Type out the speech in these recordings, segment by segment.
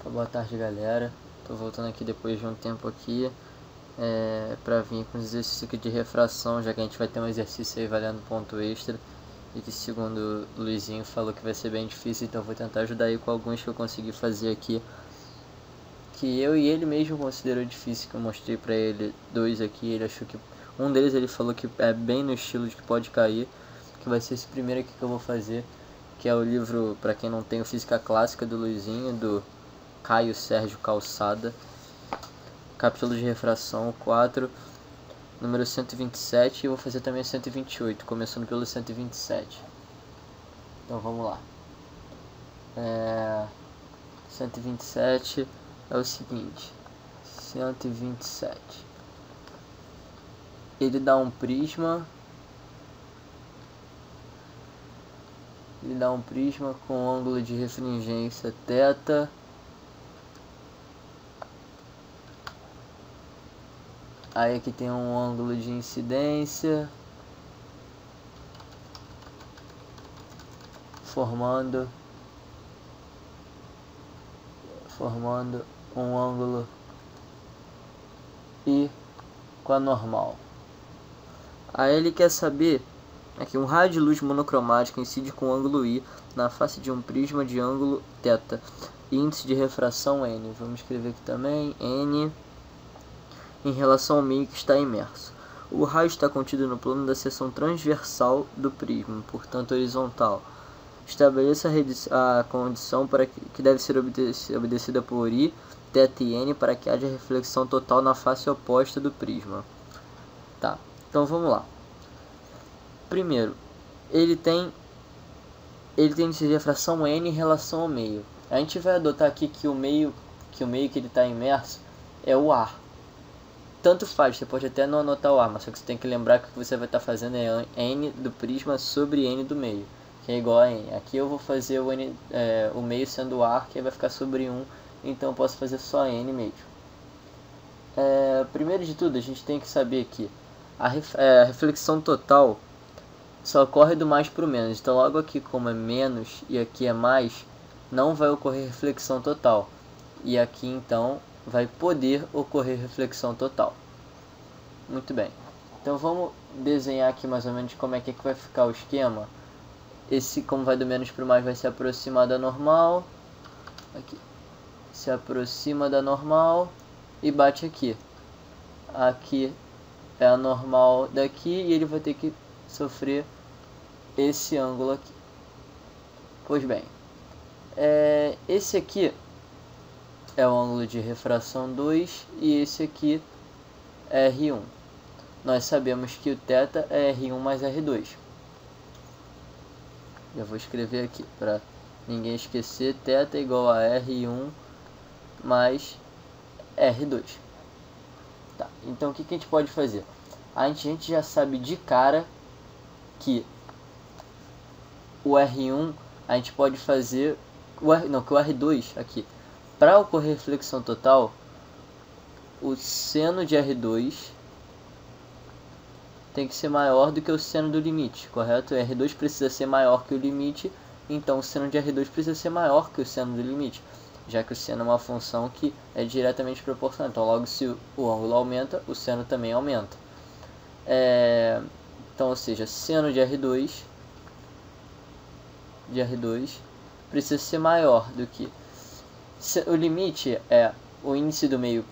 Boa tarde, galera. Tô voltando aqui depois de um tempo aqui para vir com os exercícios aqui de refração, já que a gente vai ter um exercício aí valendo ponto extra e que, segundo o Luizinho, falou que vai ser bem difícil, então eu vou tentar ajudar aí com alguns que eu consegui fazer aqui, que eu e ele mesmo considerou difícil, que eu mostrei pra ele dois aqui. Ele achou que um deles, ele falou que é bem no estilo de que pode cair, que vai ser esse primeiro aqui que eu vou fazer, que é o livro, pra quem não tem, o Física Clássica do Luizinho, do Caio Sérgio Calçada, capítulo de refração 4, número 127, e eu vou fazer também 128, começando pelo 127. Então vamos lá. 127 é o seguinte. 127. Ele dá um prisma. Ele dá um prisma com ângulo de refringência θ. Aí aqui tem um ângulo de incidência, formando um ângulo I com a normal. Aí ele quer saber aqui um raio de luz monocromática incide com ângulo I na face de um prisma de ângulo θ. Índice de refração N. Vamos escrever aqui também N em relação ao meio que está imerso. O raio está contido no plano da seção transversal do prisma, portanto horizontal. Estabeleça a condição para que deve ser obedecida por I, θ e N para que haja reflexão total na face oposta do prisma. Tá, então vamos lá. Primeiro, ele tem índice de refração N em relação ao meio. A gente vai adotar aqui que o meio que ele está imerso é o ar. Tanto faz, você pode até não anotar o ar, mas só que você tem que lembrar que o que você vai estar fazendo é N do prisma sobre N do meio, que é igual a N. Aqui eu vou fazer o meio sendo o ar, que vai ficar sobre 1, então eu posso fazer só N mesmo. Primeiro de tudo, a gente tem que saber que a reflexão total só ocorre do mais para o menos. Então logo aqui, como é menos e aqui é mais, não vai ocorrer reflexão total. E aqui então vai poder ocorrer reflexão total. Muito bem. Então vamos desenhar aqui mais ou menos como é que vai ficar o esquema. Esse, como vai do menos para o mais, vai se aproximar da normal. Aqui. Se aproxima da normal e bate aqui. Aqui é a normal daqui e ele vai ter que sofrer esse ângulo aqui. Pois bem, esse aqui é o ângulo de refração 2 e esse aqui é R1. Nós sabemos que o θ é R1 mais R2. Eu vou escrever aqui para ninguém esquecer. θ é igual a R1 mais R2. Tá, então o que a gente pode fazer? A gente já sabe de cara que o R1 a gente pode fazer que o R2 aqui, para ocorrer reflexão total, o seno de R2 tem que ser maior do que o seno do limite, correto? R2 precisa ser maior que o limite, então o seno de R2 precisa ser maior que o seno do limite, já que o seno é uma função que é diretamente proporcional. Então logo, se o ângulo aumenta, o seno também aumenta. Então, ou seja, seno de R2 precisa ser maior do que o limite é o índice do meio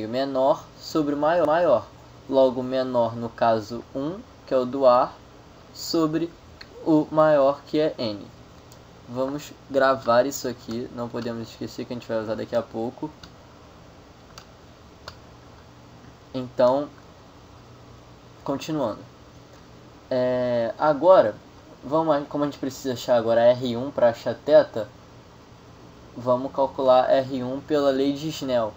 menor sobre o maior. Logo, menor no caso 1, que é o do ar, sobre o maior, que é N. Vamos gravar isso aqui, não podemos esquecer que a gente vai usar daqui a pouco. Então, continuando. Agora, como a gente precisa achar agora R1 para achar θ, vamos calcular R1 pela lei de Snell.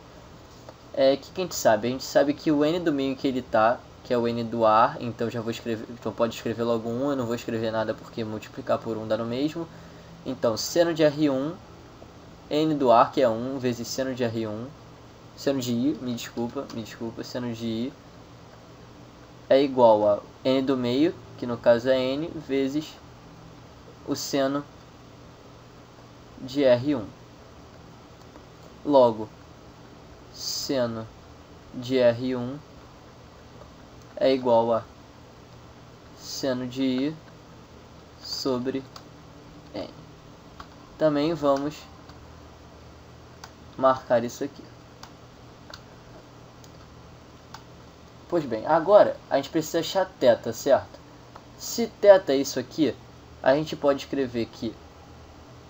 O que a gente sabe? A gente sabe que o N do meio que ele está, que é o N do ar, então já vou escrever, então pode escrever logo 1, eu não vou escrever nada porque multiplicar por 1 dá no mesmo. Então, seno de R1, N do ar, que é 1, vezes seno de R1, seno de I, me desculpa, seno de I, é igual a N do meio, que no caso é N, vezes o seno de R1. Logo, seno de R1 é igual a seno de I sobre N. Também vamos marcar isso aqui. Pois bem, agora a gente precisa achar θ, certo? Se θ é isso aqui, a gente pode escrever que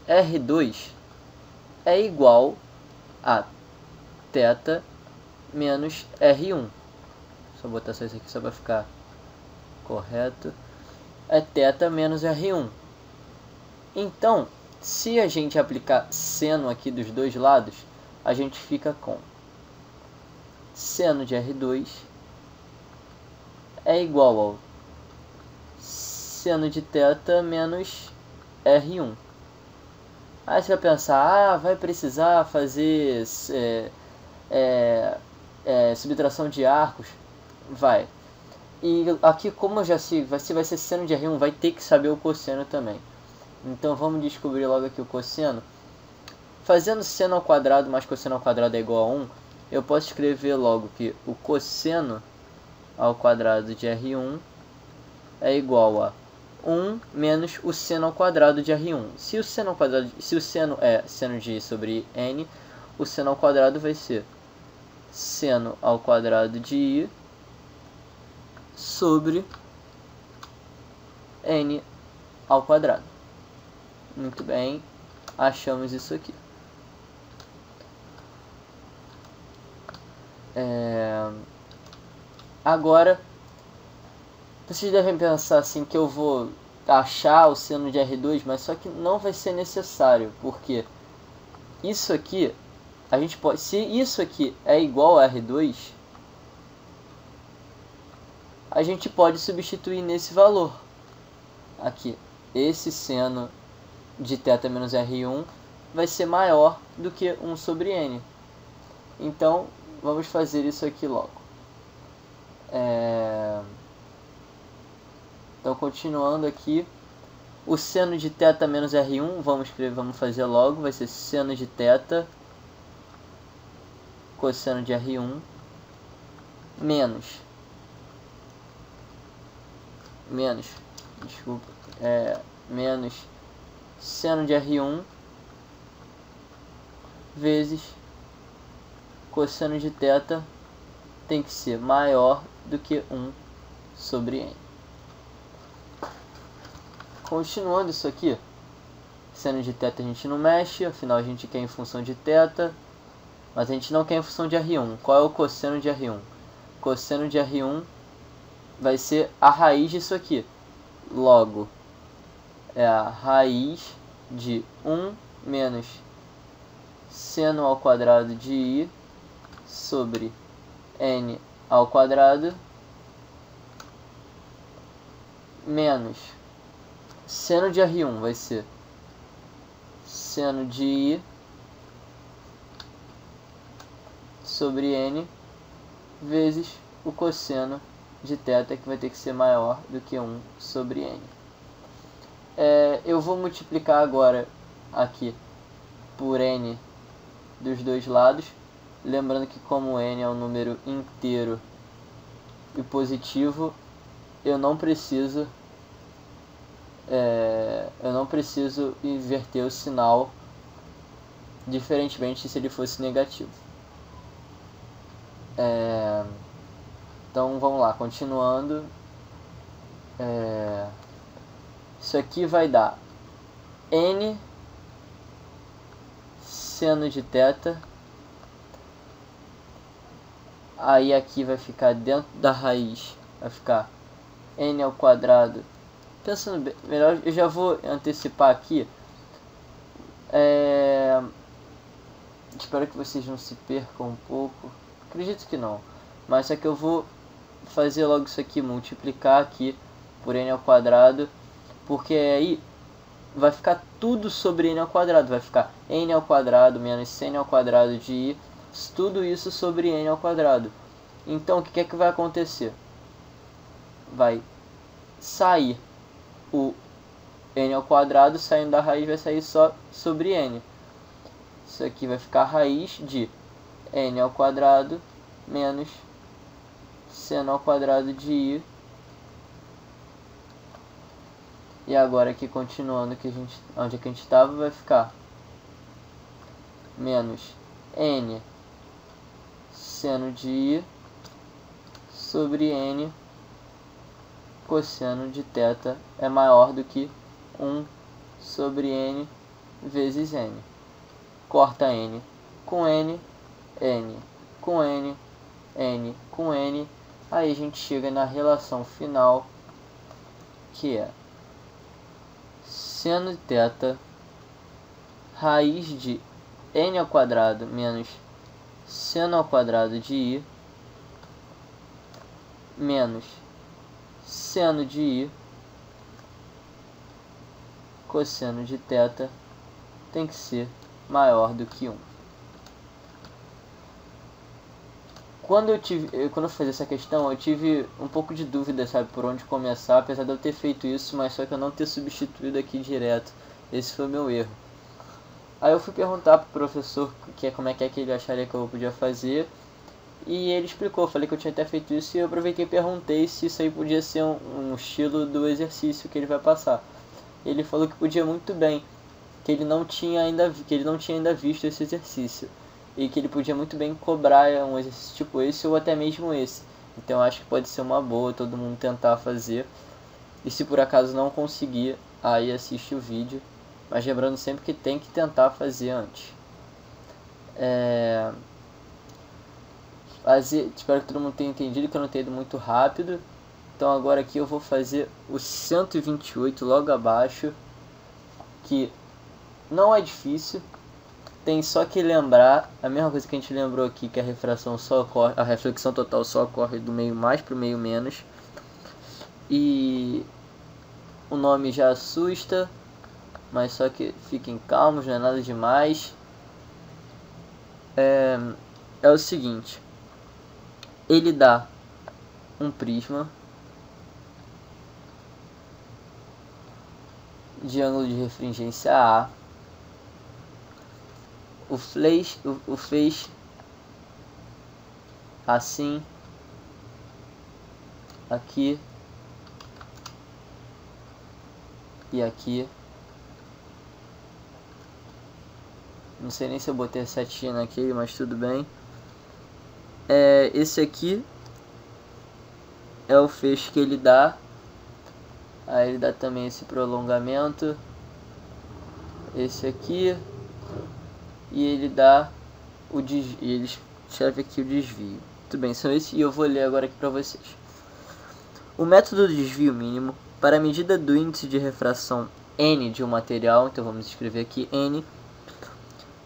R2 é igual a θ menos R1. Só botar só isso aqui só para ficar correto. É θ menos R1. Então, se a gente aplicar seno aqui dos dois lados, a gente fica com seno de R2 é igual ao seno de θ menos R1. Aí você vai pensar, vai precisar fazer subtração de arcos? Vai. E aqui, como já vai ser seno de R1, vai ter que saber o cosseno também. Então vamos descobrir logo aqui o cosseno. Fazendo seno ao quadrado mais cosseno ao quadrado é igual a 1, eu posso escrever logo que o cosseno ao quadrado de R1 é igual a 1 menos o seno ao quadrado de R1. Se o seno é seno de I sobre N, o seno ao quadrado vai ser seno ao quadrado de I sobre N ao quadrado. Muito bem, achamos isso aqui. Agora, vocês devem pensar assim que eu vou achar o seno de R2, mas só que não vai ser necessário, porque isso aqui, a gente pode, se isso aqui é igual a R2, a gente pode substituir nesse valor. Aqui, esse seno de θ menos R1 vai ser maior do que 1 sobre N. Então, vamos fazer isso aqui logo. Então, continuando aqui, o seno de θ menos R1, vamos fazer logo, vai ser seno de θ cosseno de R1 menos seno de R1 vezes cosseno de θ tem que ser maior do que 1 sobre N. Continuando isso aqui, seno de θ a gente não mexe, afinal a gente quer em função de θ, mas a gente não quer em função de R1. Qual é o cosseno de R1? Cosseno de R1 vai ser a raiz disso aqui. Logo, é a raiz de 1 menos seno ao quadrado de I sobre N ao quadrado menos seno de R1 vai ser seno de I sobre N vezes o cosseno de θ, que vai ter que ser maior do que 1 sobre N. Eu vou multiplicar agora aqui por N dos dois lados, lembrando que como N é um número inteiro e positivo, eu não preciso inverter o sinal, diferentemente se ele fosse negativo. Então vamos lá, continuando. Isso aqui vai dar N seno de θ. Aí aqui vai ficar dentro da raiz, vai ficar N ao quadrado. Pensando bem, melhor, eu já vou antecipar aqui. Espero que vocês não se percam um pouco. Acredito que não. Mas só que eu vou fazer logo isso aqui, multiplicar aqui por N ao quadrado. Porque aí vai ficar tudo sobre N ao quadrado. Vai ficar N ao quadrado menos seno ao quadrado de I. Tudo isso sobre N ao quadrado. Então o que é que vai acontecer? Vai sair o N ao quadrado, saindo da raiz vai sair só sobre N. isso aqui vai ficar a raiz de n ao quadrado menos seno ao quadrado de i. E agora aqui continuando onde que a gente estava, vai ficar menos n seno de i sobre n cosseno de θ é maior do que 1 sobre n vezes n. Corta n com n, n com n, n com n. Aí a gente chega na relação final, que é seno de θ raiz de n ao quadrado menos seno ao quadrado de i menos seno de i cosseno de θ tem que ser maior do que 1. Quando eu fiz essa questão, eu tive um pouco de dúvida, sabe, por onde começar, apesar de eu ter feito isso, mas só que eu não ter substituído aqui direto. Esse foi o meu erro. Aí eu fui perguntar pro professor como é que ele acharia que eu podia fazer, e ele explicou. Eu falei que eu tinha até feito isso, e eu aproveitei e perguntei se isso aí podia ser um estilo do exercício que ele vai passar. Ele falou que podia muito bem, que ele não tinha ainda visto esse exercício, e que ele podia muito bem cobrar um exercício tipo esse ou até mesmo esse. Então eu acho que pode ser uma boa todo mundo tentar fazer, e se por acaso não conseguir, aí assiste o vídeo, mas lembrando sempre que tem que tentar fazer antes. Espero que todo mundo tenha entendido, que eu não tenha ido muito rápido. Então agora aqui eu vou fazer o 128 logo abaixo, que não é difícil, tem só que lembrar a mesma coisa que a gente lembrou aqui, que a reflexão total só ocorre do meio mais para o meio menos. E o nome já assusta, mas só que fiquem calmos, não é nada demais. É o seguinte, ele dá um prisma de ângulo de refringência A. O fez assim, aqui e aqui. Não sei nem se eu botei a setinha naquele, mas tudo bem. Esse aqui é o feixe que ele dá. Aí ele dá também esse prolongamento, esse aqui, e ele dá e ele escreve aqui o desvio. Tudo bem, são esses, e eu vou ler agora aqui para vocês. O método de desvio mínimo para a medida do índice de refração n de um material, então vamos escrever aqui n,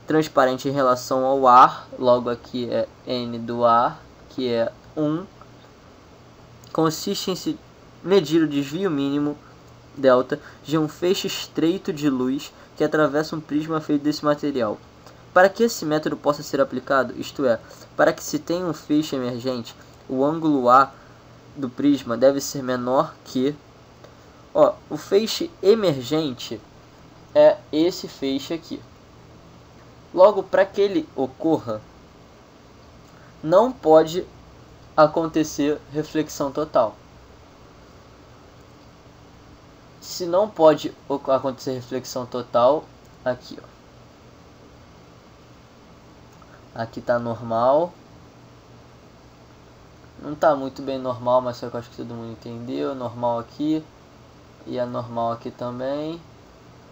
transparente em relação ao ar, logo aqui é n do ar, que é 1, consiste em se medir o desvio mínimo, delta, de um feixe estreito de luz que atravessa um prisma feito desse material. Para que esse método possa ser aplicado, isto é, para que se tenha um feixe emergente, o ângulo A do prisma deve ser menor que... o feixe emergente é esse feixe aqui. Logo, para que ele ocorra, não pode acontecer reflexão total. Se não pode acontecer reflexão total, aqui, aqui tá normal. Não tá muito bem normal, mas só que eu acho que todo mundo entendeu. Normal aqui e a normal aqui também.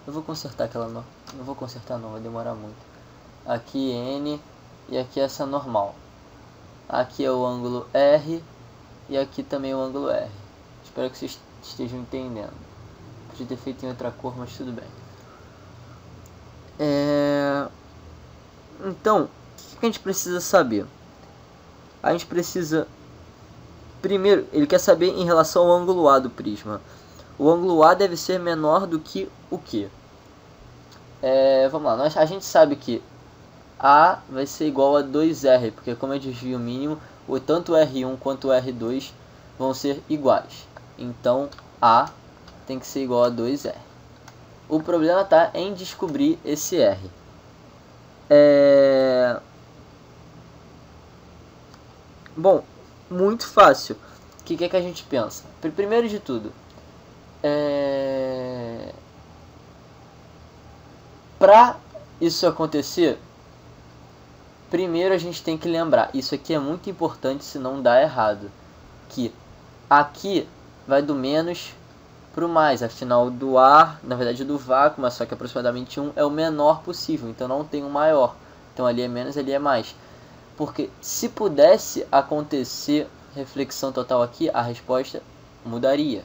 Eu vou consertar aquela não vou consertar não, vai demorar muito. Aqui N e aqui essa normal. Aqui é o ângulo R e aqui também o ângulo R. Espero que vocês estejam entendendo. Podia ter feito em outra cor, mas tudo bem. Então, o que a gente precisa saber? A gente precisa... Primeiro, ele quer saber em relação ao ângulo A do prisma. O ângulo A deve ser menor do que o quê? Vamos lá, a gente sabe que A vai ser igual a 2R, porque como é desvio mínimo, tanto R1 quanto R2 vão ser iguais. Então, A tem que ser igual a 2R. O problema está em descobrir esse R. Bom, muito fácil. O que é que a gente pensa? Primeiro de tudo, para isso acontecer, primeiro a gente tem que lembrar, isso aqui é muito importante se não dá errado, que aqui vai do menos para o mais, afinal do ar, na verdade do vácuo, mas só que aproximadamente 1 é o menor possível, então não tem um maior, então ali é menos, ali é mais, porque se pudesse acontecer reflexão total aqui, a resposta mudaria.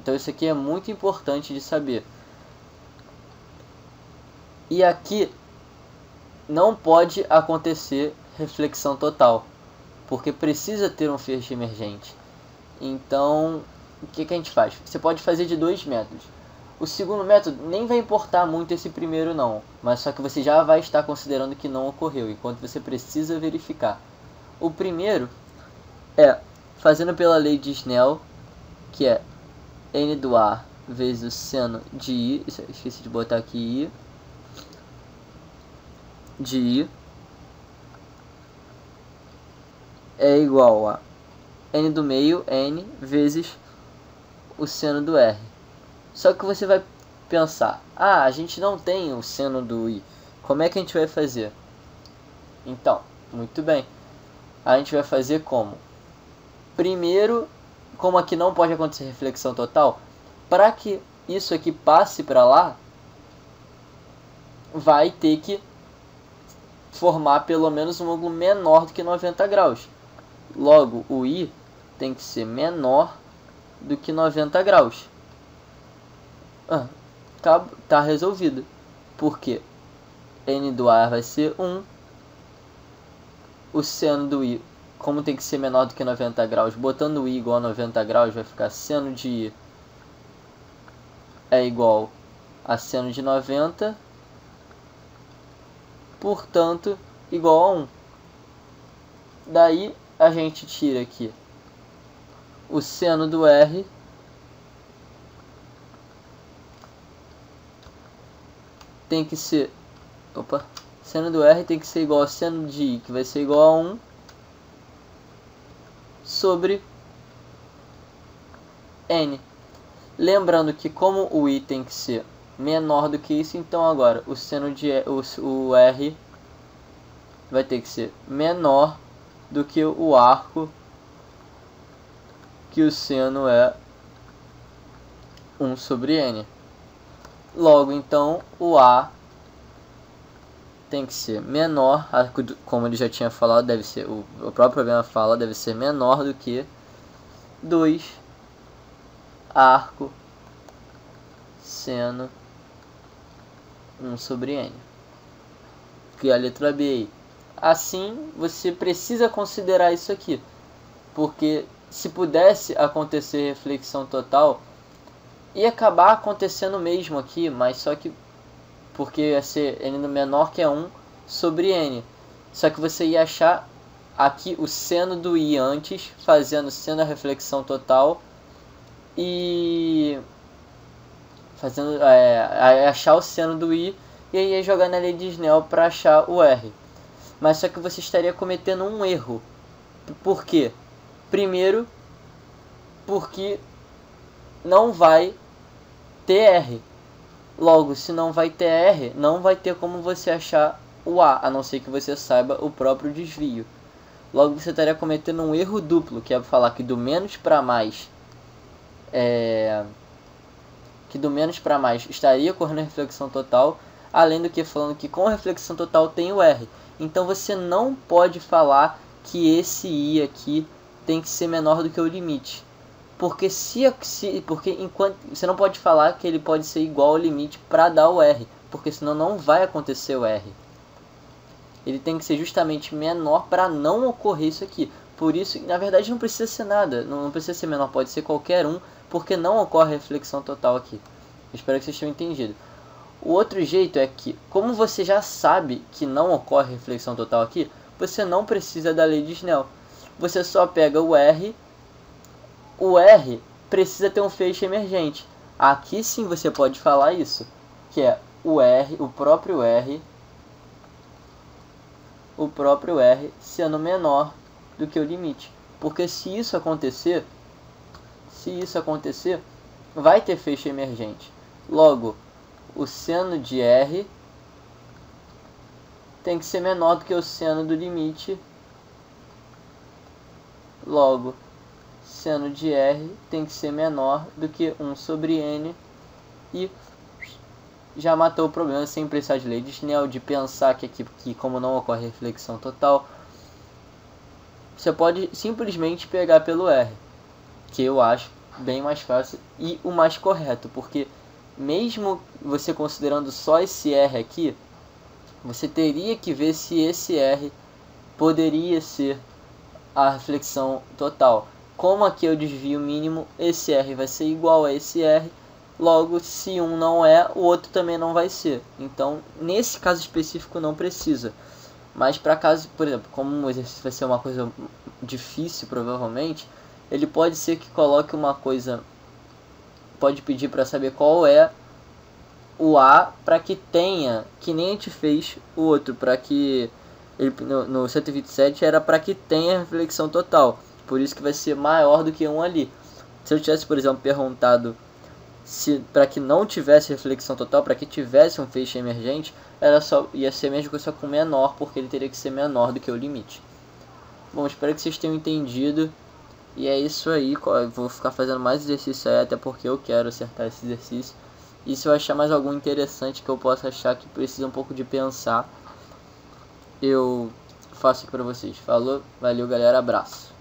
Então isso aqui é muito importante de saber. E aqui não pode acontecer reflexão total, porque precisa ter um feixe emergente. Então, o que a gente faz? Você pode fazer de dois métodos. O segundo método nem vai importar muito esse primeiro não, mas só que você já vai estar considerando que não ocorreu, enquanto você precisa verificar. O primeiro é fazendo pela lei de Snell, que é n do A vezes o seno de I, esqueci de botar aqui I, de I é igual a n do meio, n, vezes o seno do R. Só que você vai pensar, a gente não tem o seno do I, como é que a gente vai fazer? Então, muito bem, a gente vai fazer como? Primeiro, como aqui não pode acontecer reflexão total, para que isso aqui passe para lá, vai ter que formar pelo menos um ângulo menor do que 90 graus. Logo, o I tem que ser menor do que 90 graus. Tá resolvido. Porque n do A vai ser 1. O seno do I, como tem que ser menor do que 90 graus, botando o I igual a 90 graus, vai ficar seno de I é igual a seno de 90, portanto, igual a 1. Daí a gente tira aqui o seno do R tem que ser seno do R tem que ser igual a seno de I, que vai ser igual a 1 sobre N. Lembrando que como o I tem que ser menor do que isso, então agora o seno de o R vai ter que ser menor do que o arco, que o seno é 1 sobre N. Logo, então, o A tem que ser menor, como ele já tinha falado, deve ser, o próprio problema fala, deve ser menor do que 2 arco seno 1 sobre N, que é a letra B aí. Assim, você precisa considerar isso aqui, porque se pudesse acontecer reflexão total, ia acabar acontecendo mesmo aqui, mas só que porque ia ser n menor que é 1 sobre n. Só que você ia achar aqui o seno do I antes, fazendo seno da reflexão total e fazendo achar o seno do I e aí ia jogar na lei de Snell para achar o R. Mas só que você estaria cometendo um erro. Por quê? Primeiro, porque não vai ter R. Logo, se não vai ter R, não vai ter como você achar o A não ser que você saiba o próprio desvio. Logo, você estaria cometendo um erro duplo, que é falar que do menos para mais estaria ocorrendo a reflexão total, além do que falando que com a reflexão total tem o R. Então você não pode falar que esse I aqui tem que ser menor do que o limite. Porque enquanto você não pode falar que ele pode ser igual ao limite para dar o R, porque senão não vai acontecer o R. Ele tem que ser justamente menor para não ocorrer isso aqui. Por isso, na verdade, não precisa ser nada, não precisa ser menor, pode ser qualquer um, porque não ocorre reflexão total aqui. Espero que vocês tenham entendido. O outro jeito é que, como você já sabe que não ocorre reflexão total aqui, você não precisa da lei de Snell. Você só pega o R precisa ter um feixe emergente. Aqui sim você pode falar isso, que é o próprio R o próprio R sendo menor do que o limite. Porque se isso acontecer, vai ter feixe emergente. Logo, o seno de R tem que ser menor do que o seno do limite. Logo, seno de R tem que ser menor do que 1 sobre N. E já matou o problema sem precisar de lei de Snell, de pensar que aqui, como não ocorre reflexão total, você pode simplesmente pegar pelo R, que eu acho bem mais fácil e o mais correto, porque mesmo você considerando só esse R aqui, você teria que ver se esse R poderia ser a reflexão total. Como aqui é o desvio mínimo, esse R vai ser igual a esse R, logo se um não é, o outro também não vai ser. Então, nesse caso específico não precisa. Mas para caso, por exemplo, como o exercício vai ser uma coisa difícil provavelmente, ele pode ser que coloque uma coisa, pode pedir para saber qual é o A para que tenha, que nem a gente fez o outro, para que ele, no 127 era para que tenha reflexão total, por isso que vai ser maior do que um ali. Se eu tivesse, por exemplo, perguntado se para que não tivesse reflexão total, para que tivesse um feixe emergente, ia ser a mesma coisa, só com menor, porque ele teria que ser menor do que o limite. Bom, espero que vocês tenham entendido. E é isso aí, eu vou ficar fazendo mais exercício aí, até porque eu quero acertar esse exercício. E se eu achar mais algum interessante que eu possa achar que precisa um pouco de pensar, eu faço aqui pra vocês. Falou, valeu galera, abraço.